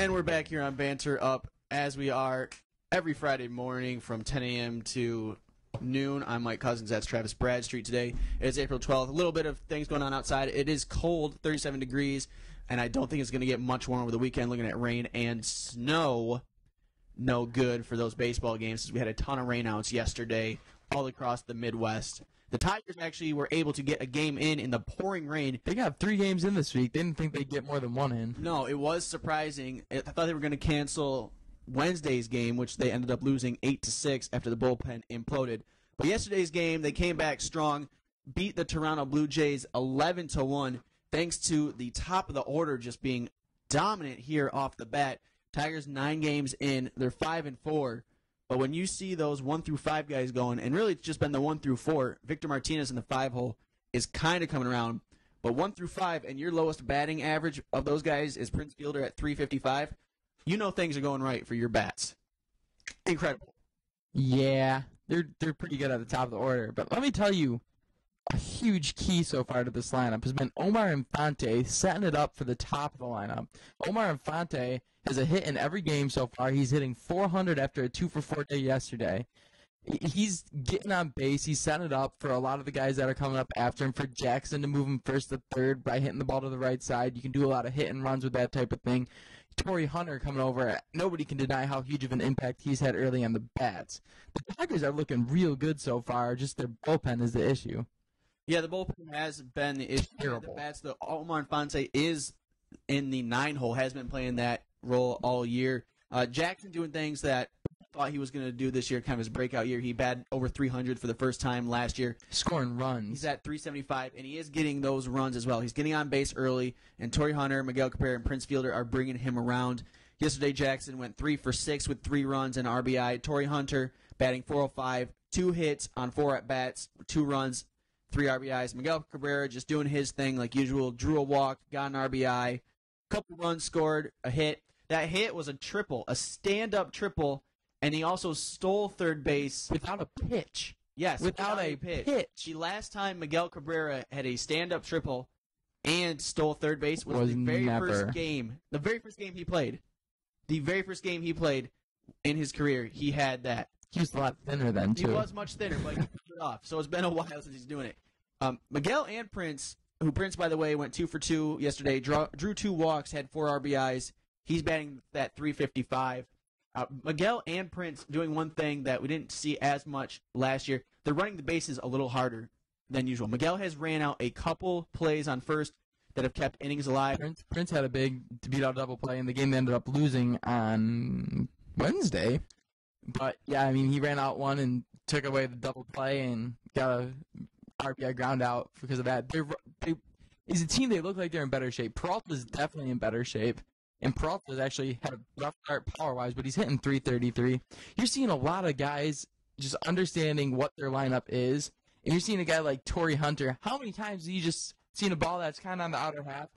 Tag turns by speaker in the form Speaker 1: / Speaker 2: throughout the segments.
Speaker 1: And we're back here on Banter Up, as we are every Friday morning from 10 a.m. to noon. I'm Mike Cousins. That's Travis Bradstreet today. It's April 12th. A little bit of things going on outside. It is cold, 37 degrees, and I don't think it's going to get much warmer over the weekend, looking at rain and snow. No good for those baseball games, as we had a ton of rainouts yesterday all across the Midwest. The Tigers actually were able to get a game in the pouring rain.
Speaker 2: They got 3 games in this week. They didn't think they'd get more than 1 in.
Speaker 1: No, it was surprising. I thought they were going to cancel Wednesday's game, which they ended up losing 8-6 after the bullpen imploded. But yesterday's game, they came back strong, beat the Toronto Blue Jays 11-1, thanks to the top of the order just being dominant here off the bat. Tigers 9 games in, they're 5-4. But when you see those 1 through 5 guys going, and really it's just been the 1 through 4, Victor Martinez in the 5-hole is kind of coming around. But 1 through 5, and your lowest batting average of those guys is Prince Fielder at .355, you know things are going right for your bats. Incredible.
Speaker 2: Yeah, they're pretty good at the top of the order. But let me tell you, a huge key so far to this lineup has been Omar Infante setting it up for the top of the lineup. Omar Infante has a hit in every game so far. He's hitting 400 after a 2-for-4 day yesterday. He's getting on base. He's setting it up for a lot of the guys that are coming up after him, for Jackson to move him first to third by hitting the ball to the right side. You can do a lot of hit and runs with that type of thing. Torrey Hunter coming over. Nobody can deny how huge of an impact he's had early on the bats. The Tigers are looking real good so far. Just their bullpen is the issue.
Speaker 1: Yeah, the bullpen has been the issue.
Speaker 2: Terrible.
Speaker 1: The bats, the Omar Infante is in the 9-hole, has been playing that role all year. Jackson doing things that I thought he was going to do this year, kind of his breakout year. He batted over 300 for the first time last year.
Speaker 2: Scoring runs.
Speaker 1: He's at 375, and he is getting those runs as well. He's getting on base early, and Torrey Hunter, Miguel Cabrera, and Prince Fielder are bringing him around. Yesterday, Jackson went 3 for 6 with 3 runs and RBI. Torrey Hunter batting .405, 2 hits on 4 at-bats, 2 runs, 3 RBIs. Miguel Cabrera just doing his thing like usual. Drew a walk, got an RBI, couple runs scored, a hit. That hit was a triple, a stand-up triple, and he also stole third base.
Speaker 2: Without a pitch.
Speaker 1: Yes,
Speaker 2: Without a pitch.
Speaker 1: The last time Miguel Cabrera had a stand-up triple and stole third base was the very first game. The very first game he played. The very first game he played in his career, he had that.
Speaker 2: He was a lot thinner then, too.
Speaker 1: He was much thinner, but he put it off. So it's been a while since he's doing it. Miguel and Prince, who Prince, by the way, went 2 for 2 yesterday, drew 2 walks, had 4 RBIs. He's batting that .355. Miguel and Prince doing one thing that we didn't see as much last year. They're running the bases a little harder than usual. Miguel has ran out a couple plays on first that have kept innings alive.
Speaker 2: Prince had a big beat-out double play in the game they ended up losing on Wednesday. But, yeah, I mean, he ran out one and took away the double play and got a RBI ground out because of that. As a team, they look like they're in better shape. Peralta's definitely in better shape. And Peralta's actually had a rough start power-wise, but he's hitting .333. You're seeing a lot of guys just understanding what their lineup is. And you're seeing a guy like Torrey Hunter. How many times have you just seen a ball that's kind of on the outer half?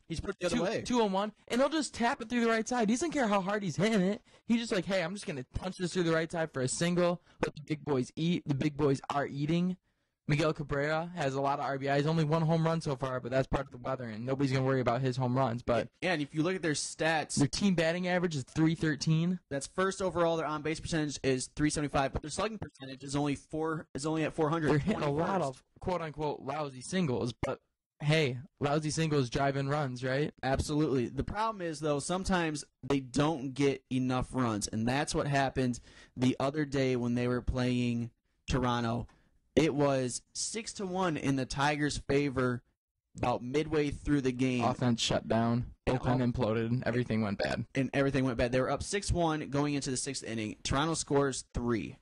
Speaker 1: He's put the other way.
Speaker 2: 2-on-1, and he'll just tap it through the right side. He doesn't care how hard he's hitting it. He's just like, hey, I'm just going to punch this through the right side for a single. Let the big boys eat. The big boys are eating. Miguel Cabrera has a lot of RBIs. Only 1 home run so far, but that's part of the weather, and nobody's going to worry about his home runs. But
Speaker 1: yeah, and if you look at their stats,
Speaker 2: their team batting average is .313.
Speaker 1: That's first overall. Their on-base percentage is .375, but their slugging percentage is only at 400.
Speaker 2: They're hitting a lot of quote-unquote lousy singles, but hey, lousy singles drive in runs, right?
Speaker 1: Absolutely. The problem is, though, sometimes they don't get enough runs, and that's what happened the other day when they were playing Toronto. It was 6-1 in the Tigers' favor about midway through the game.
Speaker 2: Offense shut down. Bullpen imploded. Everything went bad.
Speaker 1: And everything went bad. They were up 6-1 going into the 6th inning. Toronto scores 3.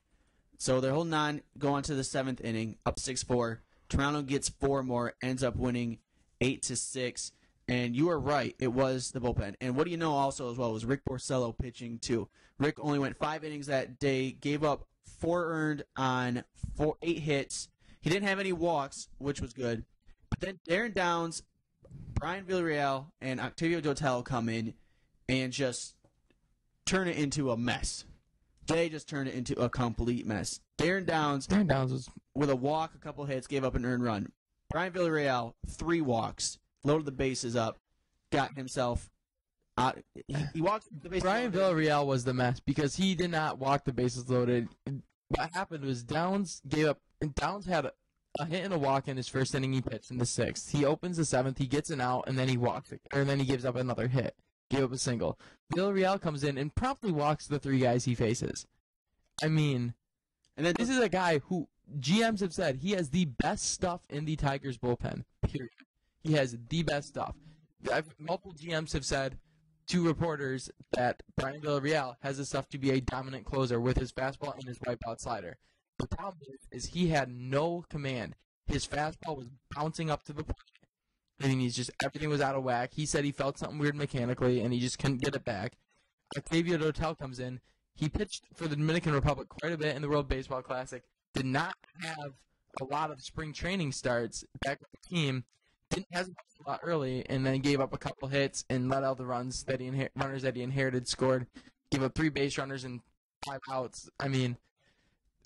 Speaker 1: So they're holding on, go on to the 7th inning, up 6-4. Toronto gets 4 more, ends up winning 8-6. And you are right, it was the bullpen. And what do you know also as well was Rick Porcello pitching too. Rick only went 5 innings that day, gave up 4 earned on 8 hits. He didn't have any walks, which was good. But then Darren Downs, Brian Villarreal, and Octavio Dotel come in and just turn it into a mess. They just turned it into a complete mess. Darren Downs
Speaker 2: was
Speaker 1: with a walk, a couple hits, gave up an earned run. Brian Villarreal, 3 walks, loaded the bases up, got himself He walks the bases
Speaker 2: Brian
Speaker 1: loaded.
Speaker 2: Villarreal was the mess because he did not walk the bases loaded. What happened was Downs gave up. Downs had a hit and a walk in his first inning he pitched in the sixth. He opens the seventh, he gets an out, and then he walks it, and then he gives up another hit. Gave up a single. Villarreal comes in and promptly walks the 3 guys he faces. I mean,
Speaker 1: And then
Speaker 2: this is a guy who GMs have said he has the best stuff in the Tigers bullpen. Period. He has the best stuff. Multiple GMs have said to reporters that Brian Villarreal has the stuff to be a dominant closer with his fastball and his wipeout slider. The problem is he had no command. His fastball was bouncing up to the plate. I mean, everything was out of whack. He said he felt something weird mechanically, and he just couldn't get it back. Octavio Dotel comes in. He pitched for the Dominican Republic quite a bit in the World Baseball Classic. Did not have a lot of spring training starts back with the team. Didn't hesitate a lot early, and then gave up a couple hits and let out the runners that he inherited. Scored, gave up 3 base runners and 5 outs. I mean,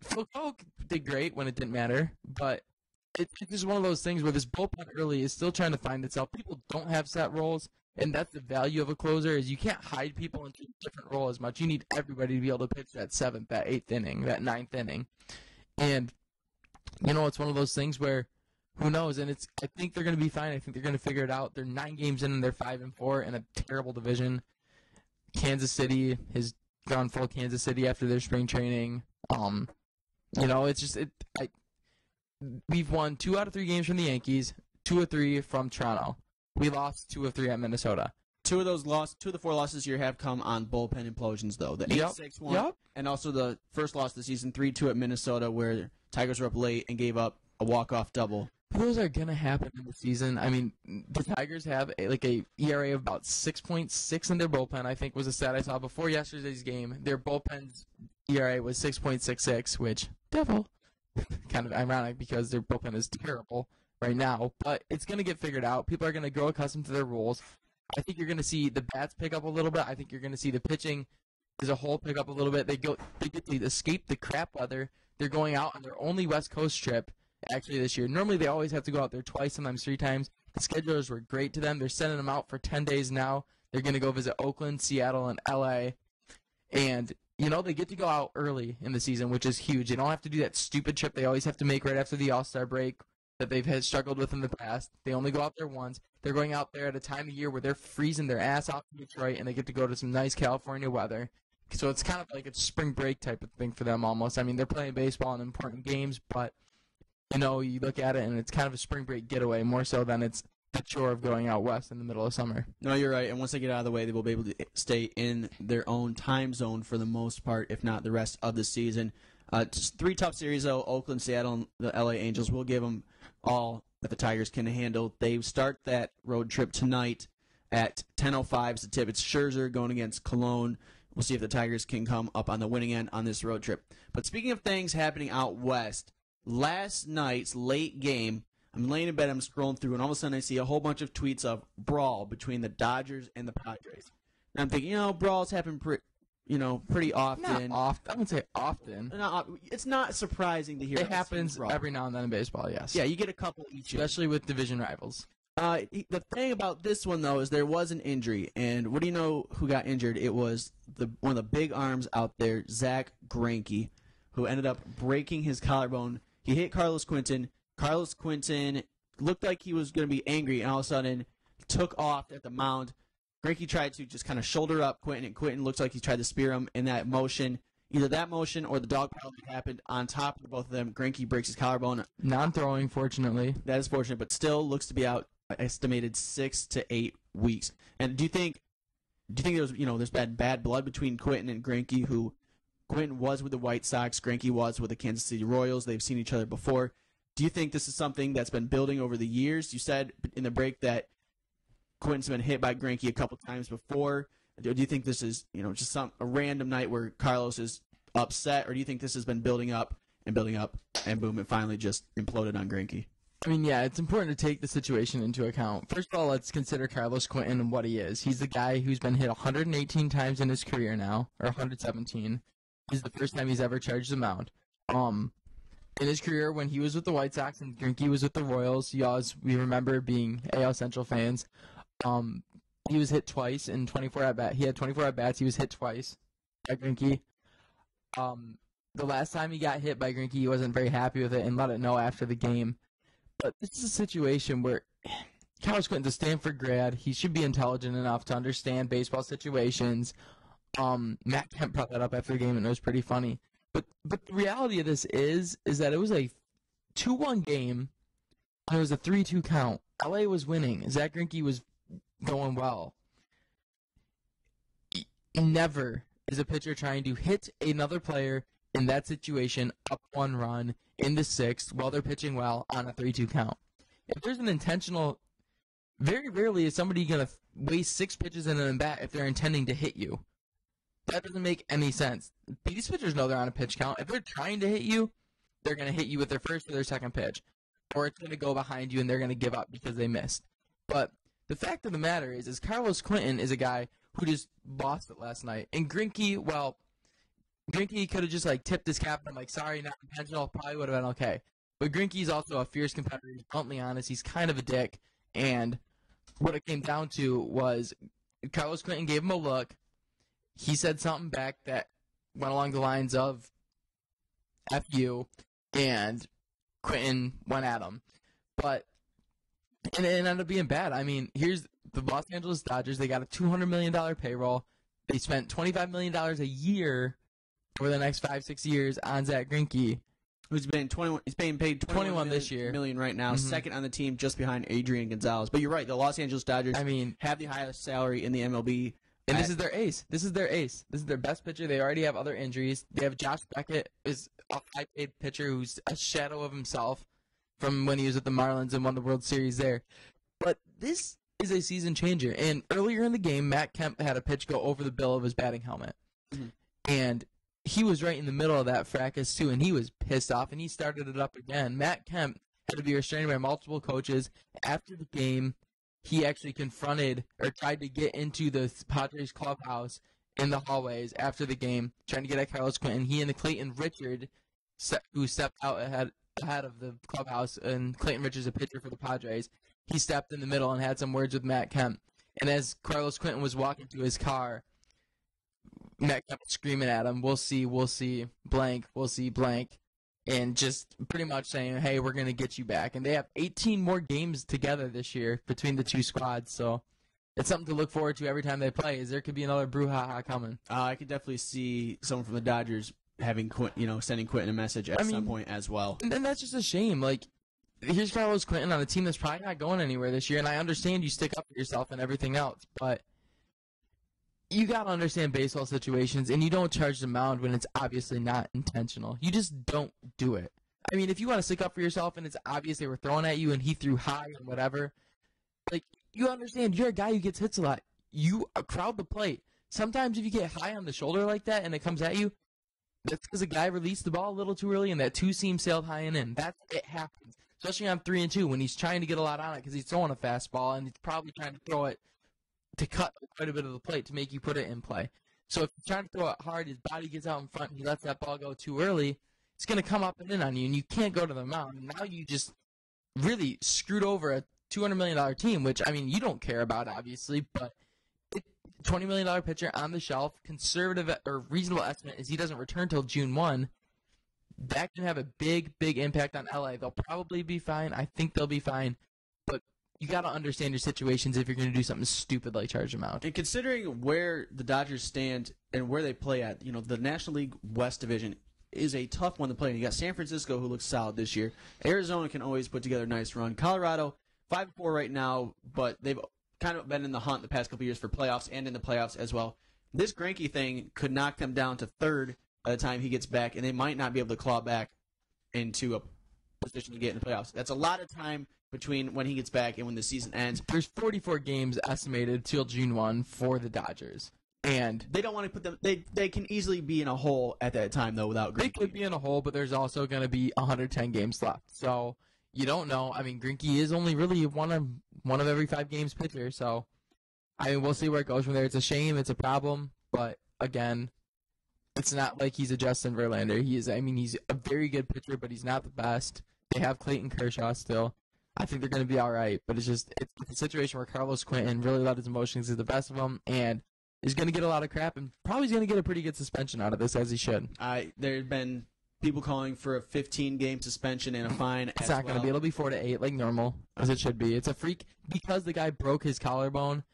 Speaker 2: Phil Koch did great when it didn't matter, but it's just one of those things where this bullpen early is still trying to find itself. People don't have set roles, and that's the value of a closer is you can't hide people into a different role as much. You need everybody to be able to pitch that 7th, that 8th inning, that 9th inning. And, it's one of those things where who knows? And I think they're going to be fine. I think they're going to figure it out. They're 9 games in and they're 5-4 in a terrible division. Kansas City has gone full Kansas City after their spring training. We've won 2 out of 3 games from the Yankees, 2 of 3 from Toronto. We lost 2 of 3 at Minnesota.
Speaker 1: 2 of the 4 losses here have come on bullpen implosions, though. The 8-6 one, and also the first loss of the season, 3-2 at Minnesota, where Tigers were up late and gave up a walk-off double.
Speaker 2: Those are going to happen in the season. I mean, the Tigers have a ERA of about 6.6 in their bullpen, I think was a stat I saw before yesterday's game. Their bullpen's ERA was 6.66, which, kind of ironic because their bullpen is terrible right now. But it's going to get figured out. People are going to grow accustomed to their roles. I think you're going to see the bats pick up a little bit. I think you're going to see the pitching as a whole pick up a little bit. They get to escape the crap weather. They're going out on their only West Coast trip actually this year. Normally they always have to go out there twice, sometimes 3 times. The schedulers were great to them. They're sending them out for 10 days now. They're going to go visit Oakland, Seattle, and LA. And, they get to go out early in the season, which is huge. They don't have to do that stupid trip they always have to make right after the All-Star break that they've had struggled with in the past. They only go out there once. They're going out there at a time of year where they're freezing their ass off in Detroit, and they get to go to some nice California weather. So it's kind of like a spring break type of thing for them almost. I mean, they're playing baseball in important games, but, you look at it, and it's kind of a spring break getaway more so than it's the chore of going out west in the middle of summer.
Speaker 1: No, you're right. And once they get out of the way, they will be able to stay in their own time zone for the most part, if not the rest of the season. Just 3 tough series, though. Oakland, Seattle, and the LA Angels. Will give them all that the Tigers can handle. They start that road trip tonight at 10:05 is the tip. It's Scherzer going against Cologne. We'll see if the Tigers can come up on the winning end on this road trip. But speaking of things happening out west, last night's late game, I'm laying in bed, I'm scrolling through, and all of a sudden I see a whole bunch of tweets of brawl between the Dodgers and the Padres. And I'm thinking, brawls happen pretty often.
Speaker 2: Not often. I wouldn't say often.
Speaker 1: It's not surprising to hear.
Speaker 2: It happens every now and then in baseball, yes.
Speaker 1: Yeah, you get a couple each year.
Speaker 2: Especially with division rivals.
Speaker 1: The thing about this one, though, is there was an injury. And what do you know who got injured? It was one of the big arms out there, Zach Greinke, who ended up breaking his collarbone. He hit Carlos Quinton. Carlos Quinton looked like he was going to be angry, and all of a sudden took off at the mound. Greinke tried to just kind of shoulder up Quinton, and Quinton looks like he tried to spear him in that motion. Either that motion or the dog pile that happened on top of both of them. Greinke breaks his collarbone.
Speaker 2: Non-throwing, fortunately.
Speaker 1: That is fortunate, but still looks to be out estimated 6 to 8 weeks. And do you think there's been bad blood between Quinton and Greinke, who Quinton was with the White Sox, Greinke was with the Kansas City Royals. They've seen each other before. Do you think this is something that's been building over the years? You said in the break that Quinton's been hit by Greinke a couple times before. Do you think this is, just a random night where Carlos is upset, or do you think this has been building up, and boom, it finally just imploded on Greinke?
Speaker 2: I mean, yeah, it's important to take the situation into account. First of all, let's consider Carlos Quinton and what he is. He's the guy who's been hit 118 times in his career now, or 117. This is the first time he's ever charged the mound. In his career, when he was with the White Sox and Greinke was with the Royals, we remember being AL Central fans. He was hit twice in 24 at bat. He had 24 at bats. He was hit twice by Greinke. The last time he got hit by Greinke, he wasn't very happy with it and let it know after the game. But this is a situation where Carlos Quentin's a Stanford grad. He should be intelligent enough to understand baseball situations. Matt Kemp brought that up after the game, and it was pretty funny. But the reality of this is that it was a 2-1 game, and it was a 3-2 count. LA was winning. Zach Greinke was going well. Never is a pitcher trying to hit another player in that situation up 1 run in the 6th while they're pitching well on a 3-2 count. If there's an intentional, very rarely is somebody going to waste 6 pitches in an at-bat if they're intending to hit you. That doesn't make any sense. These pitchers know they're on a pitch count. If they're trying to hit you, they're going to hit you with their first or their second pitch. Or it's going to go behind you and they're going to give up because they missed. But the fact of the matter is Carlos Quentin is a guy who just lost it last night. And Greinke, well, Greinke could have just tipped his cap and been like, sorry, not intentional, probably would have been okay. But Greinke's also a fierce competitor. He's bluntly honest. He's kind of a dick. And what it came down to was Carlos Quentin gave him a look. He said something back that went along the lines of F you, and Quentin went at him. And it ended up being bad. I mean, here's the Los Angeles Dodgers. They got a $200 million payroll. They spent $25 million a year over the next 5-6 years on Zach Greinke.
Speaker 1: Who's been 21? He's being paid
Speaker 2: 21 this year.
Speaker 1: Million right now, second on the team, just behind Adrian Gonzalez. But you're right, the Los Angeles Dodgers have the highest salary in the MLB.
Speaker 2: And this is their ace. This is their best pitcher. They already have other injuries. They have Josh Beckett, is a high-paid pitcher who's a shadow of himself from when he was with the Marlins and won the World Series there. But this is a season changer. And earlier in the game, Matt Kemp had a pitch go over the bill of his batting helmet. Mm-hmm. And he was right in the middle of that fracas, too, and he was pissed off, and he started it up again. Matt Kemp had to be restrained by multiple coaches. After the game, he actually confronted or tried to get into the Padres clubhouse in the hallways after the game, trying to get at Carlos Quentin. He and Clayton Richard, who stepped out ahead of the clubhouse, and Clayton Richard's a pitcher for the Padres, he stepped in the middle and had some words with Matt Kemp. And as Carlos Quentin was walking to his car, Matt Kemp was screaming at him, we'll see, blank, we'll see, blank. And just pretty much saying, hey, we're going to get you back. And they have 18 more games together this year between the two squads. So it's something to look forward to every time they play, is there could be another brouhaha coming.
Speaker 1: I could definitely see someone from the Dodgers having sending Quentin a message at some point as well.
Speaker 2: And that's just a shame. Here's Carlos Quentin on a team that's probably not going anywhere this year. And I understand you stick up for yourself and everything else. But you got to understand baseball situations, and you don't charge the mound when it's obviously not intentional. You just don't do it. I mean, if you want to stick up for yourself and it's obvious they were throwing at you and he threw high and whatever, you understand you're a guy who gets hits a lot. You crowd the plate. Sometimes if you get high on the shoulder like that and it comes at you, that's because a guy released the ball a little too early and that two-seam sailed high and in. It happens, especially on 3-2 when he's trying to get a lot on it because he's throwing a fastball and he's probably trying to throw it to cut quite a bit of the plate to make you put it in play. So if you're trying to throw it hard, his body gets out in front, and he lets that ball go too early, it's going to come up and in on you, and you can't go to the mound. And now you just really screwed over a $200 million team, which, I mean, you don't care about, obviously, but $20 million pitcher on the shelf, conservative or reasonable estimate is he doesn't return till June 1. That can have a big, big impact on LA. They'll probably be fine. I think they'll be fine. But you got to understand your situations if you're going to do something stupid like charge them out.
Speaker 1: And considering where the Dodgers stand and where they play at, the National League West Division is a tough one to play in. You got San Francisco, who looks solid this year. Arizona can always put together a nice run. Colorado, 5-4 right now, but they've kind of been in the hunt the past couple years for playoffs and in the playoffs as well. This Greinke thing could knock them down to third by the time he gets back, and they might not be able to claw back into a position to get in the playoffs. That's a lot of time between when he gets back and when the season ends.
Speaker 2: There's 44 games estimated till June 1 for the Dodgers. And
Speaker 1: they don't want to put them. They can easily be in a hole at that time though without Greinke.
Speaker 2: They could be in a hole, but there's also going to be 110 games left. So you don't know. I mean, Greinke is only really one of every 5 games pitcher. So I mean, we'll see where it goes from there. It's a shame. It's a problem. But again, it's not like he's a Justin Verlander. He's a very good pitcher, but he's not the best. They have Clayton Kershaw still. I think they're going to be all right. But it's a situation where Carlos Quentin really let his emotions get the best of him and is going to get a lot of crap and probably is going to get a pretty good suspension out of this, as he should.
Speaker 1: There's been people calling for a 15-game suspension and a fine.
Speaker 2: It's not going to be. It'll be 4 to 8 like normal, as it should be. It's a freak because the guy broke his collarbone.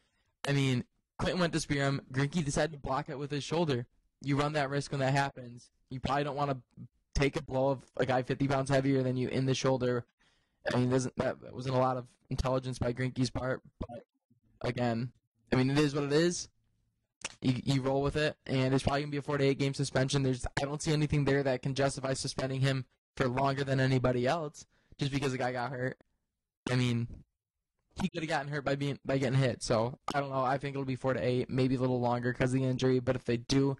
Speaker 2: I mean, Clinton went to spear him. Greinke decided to block it with his shoulder. You run that risk when that happens. You probably don't want to take a blow of a guy 50 pounds heavier than you in the shoulder. I mean, that wasn't a lot of intelligence by Greinke's part. But, again, I mean, it is what it is. You roll with it, and it's probably going to be a 4 to 8 game suspension. I don't see anything there that can justify suspending him for longer than anybody else just because the guy got hurt. I mean, he could have gotten hurt by getting hit. So, I don't know. I think it'll be 4 to 8, maybe a little longer because of the injury. But if they do,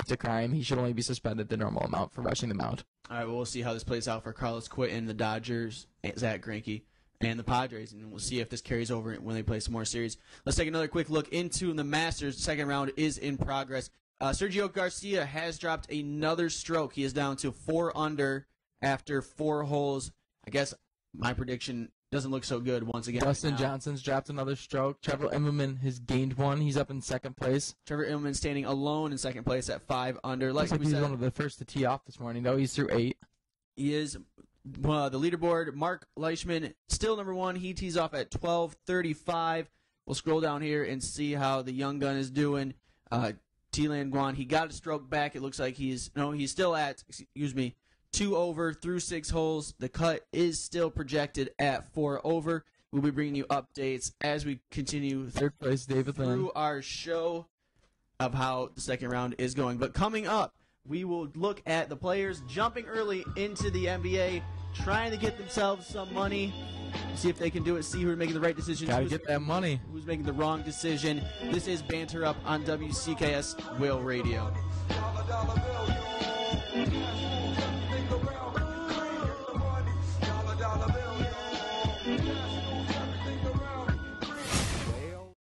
Speaker 2: it's a crime. He should only be suspended the normal amount for rushing the mound.
Speaker 1: All right, well, we'll see how this plays out for Carlos Quentin, the Dodgers, Zach Greinke, and the Padres, and we'll see if this carries over when they play some more series. Let's take another quick look into the Masters. The second round is in progress. Sergio Garcia has dropped another stroke. He is down to 4 under after 4 holes. I guess my prediction doesn't look so good once again.
Speaker 2: Dustin
Speaker 1: right
Speaker 2: Johnson's dropped another stroke. Trevor Immelman has gained 1. He's up in second place.
Speaker 1: Trevor Immelman standing alone in second place at 5 under.
Speaker 2: Looks like
Speaker 1: we
Speaker 2: he's
Speaker 1: said,
Speaker 2: one of the first to tee off this morning, though. He's through 8.
Speaker 1: He is the leaderboard. Mark Leishman still number 1. He tees off at 12:35. We'll scroll down here and see how the young gun is doing. T-Lan Guan, he got a stroke back. It looks like he's still at 2 over through 6 holes. The cut is still projected at 4 over. We'll be bringing you updates as we continue
Speaker 2: Third place, David Lynn.
Speaker 1: through our show of how the second round is going. But coming up, we will look at the players jumping early into the NBA, trying to get themselves some money, see if they can do it, see who's making the right decisions.
Speaker 2: Gotta get that money.
Speaker 1: Who's making the wrong decision. This is Banter Up on WCKS Will Radio.